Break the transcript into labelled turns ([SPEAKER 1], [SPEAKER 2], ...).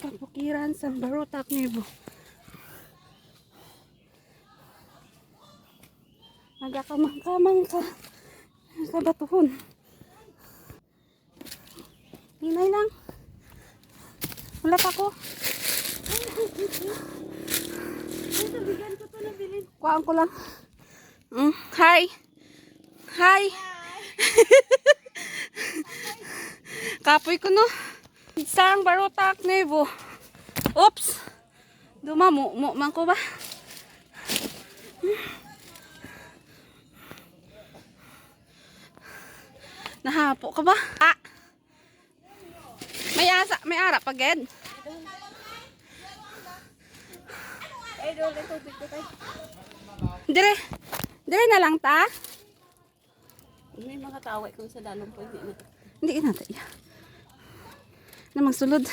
[SPEAKER 1] Kapukiran sa Barotac, Nebo. Nagakamang-kamang ka sa batuhon. Hinay lang. Ulat ako. Kuhaan ko lang. Hi. Hi. Kapoy ko no. Isang Barotac, Nebo. Oops. Dumamu man ko ba? Nahapo ka ba? Ah. May ara pa ged. Dire. Dire na lang ta.
[SPEAKER 2] May mga kaway kung sa dalong pwede na.
[SPEAKER 1] Hindi na tayo. Na magsulod.